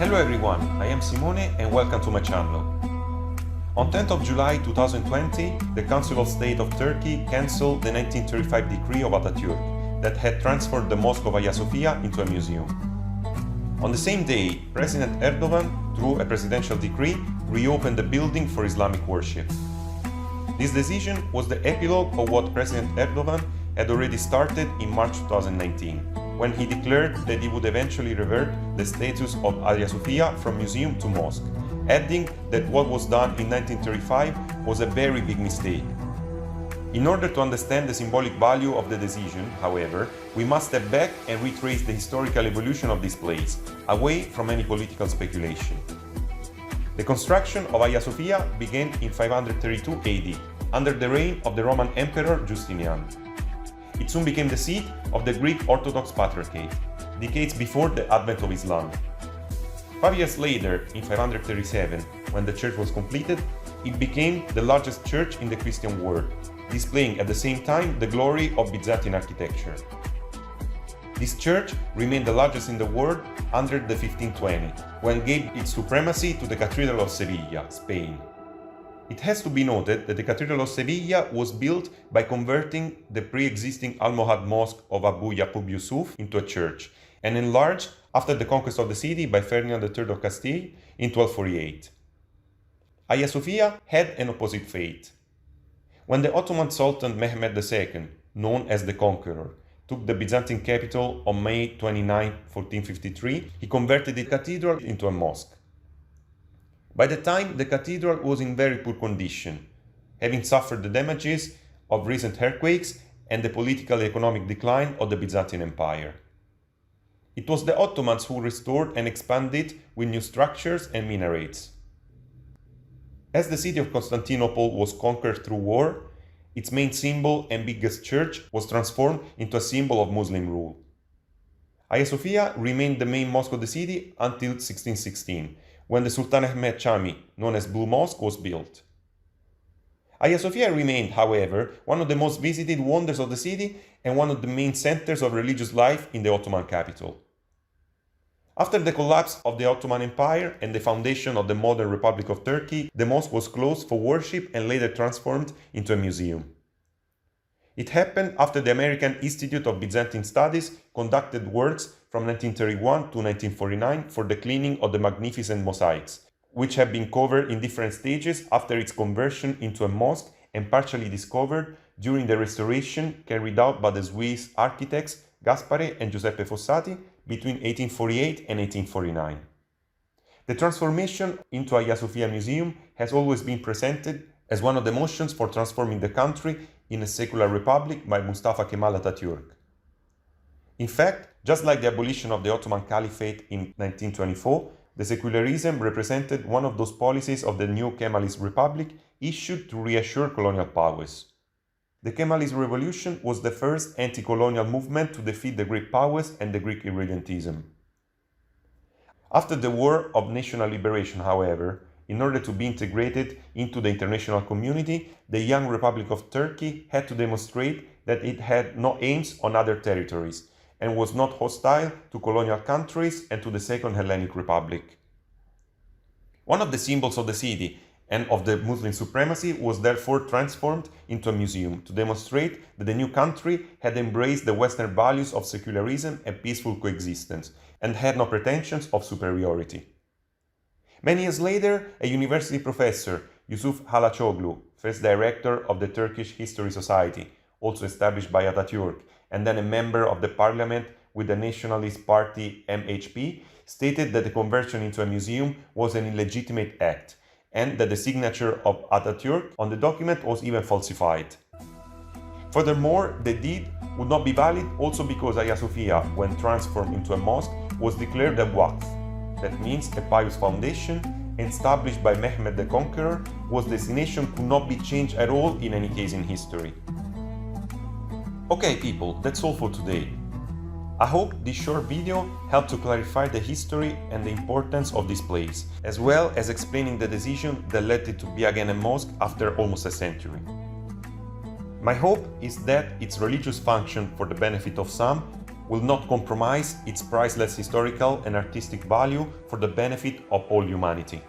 Hello everyone, I am Simone and welcome to my channel. On 10th of July 2020, the Council of State of Turkey cancelled the 1935 decree of Atatürk that had transformed the Mosque of Hagia Sophia into a museum. On the same day, President Erdogan, through a presidential decree, reopened the building for Islamic worship. This decision was the epilogue of what President Erdogan had already started in March 2019, when he declared that he would eventually revert the status of Hagia Sophia from museum to mosque, adding that what was done in 1935 was a very big mistake. In order to understand the symbolic value of the decision, however, we must step back and retrace the historical evolution of this place, away from any political speculation. The construction of Hagia Sophia began in 532 AD, under the reign of the Roman Emperor Justinian. It soon became the seat of the Greek Orthodox Patriarchate, decades before the advent of Islam. 5 years later, in 537, when the church was completed, it became the largest church in the Christian world, displaying at the same time the glory of Byzantine architecture. This church remained the largest in the world under the 1520, when it gave its supremacy to the Cathedral of Sevilla, Spain. It has to be noted that the Cathedral of Sevilla was built by converting the pre-existing Almohad Mosque of Abu Yaqub Yusuf into a church, and enlarged after the conquest of the city by Ferdinand III of Castile in 1248. Hagia Sophia had an opposite fate. When the Ottoman Sultan Mehmed II, known as the Conqueror, took the Byzantine capital on May 29, 1453, he converted the cathedral into a mosque. By the time, the cathedral was in very poor condition, having suffered the damages of recent earthquakes and the political and economic decline of the Byzantine Empire. It was the Ottomans who restored and expanded it with new structures and minarets. As the city of Constantinople was conquered through war, its main symbol and biggest church was transformed into a symbol of Muslim rule. Hagia Sophia remained the main mosque of the city until 1616, when the Sultan Ahmed Chami, known as Blue Mosque, was built. Hagia Sophia remained, however, one of the most visited wonders of the city and one of the main centers of religious life in the Ottoman capital. After the collapse of the Ottoman Empire and the foundation of the modern Republic of Turkey, the mosque was closed for worship and later transformed into a museum. It happened after the American Institute of Byzantine Studies conducted works from 1931 to 1949 for the cleaning of the magnificent mosaics, which have been covered in different stages after its conversion into a mosque and partially discovered during the restoration carried out by the Swiss architects Gaspare and Giuseppe Fossati between 1848 and 1849. The transformation into a Hagia Sophia museum has always been presented as one of the motions for transforming the country in a secular republic by Mustafa Kemal Atatürk. In fact, just like the abolition of the Ottoman Caliphate in 1924, the secularism represented one of those policies of the new Kemalist republic issued to reassure colonial powers. The Kemalist revolution was the first anti-colonial movement to defeat the Greek powers and the Greek irredentism. After the War of National Liberation, however, in order to be integrated into the international community, the young Republic of Turkey had to demonstrate that it had no aims on other territories and was not hostile to colonial countries and to the Second Hellenic Republic. One of the symbols of the city and of the Muslim supremacy was therefore transformed into a museum to demonstrate that the new country had embraced the Western values of secularism and peaceful coexistence and had no pretensions of superiority. Many years later, a university professor, Yusuf Halaçoglu, first director of the Turkish History Society, also established by Atatürk, and then a member of the parliament with the nationalist party MHP, stated that the conversion into a museum was an illegitimate act, and that the signature of Atatürk on the document was even falsified. Furthermore, the deed would not be valid also because Hagia Sophia, when transformed into a mosque, was declared a waqf, that means a pious foundation, established by Mehmed the Conqueror, whose destination could not be changed at all in any case in history. Okay people, that's all for today. I hope this short video helped to clarify the history and the importance of this place, as well as explaining the decision that led it to be again a mosque after almost a century. My hope is that its religious function for the benefit of some will not compromise its priceless historical and artistic value for the benefit of all humanity.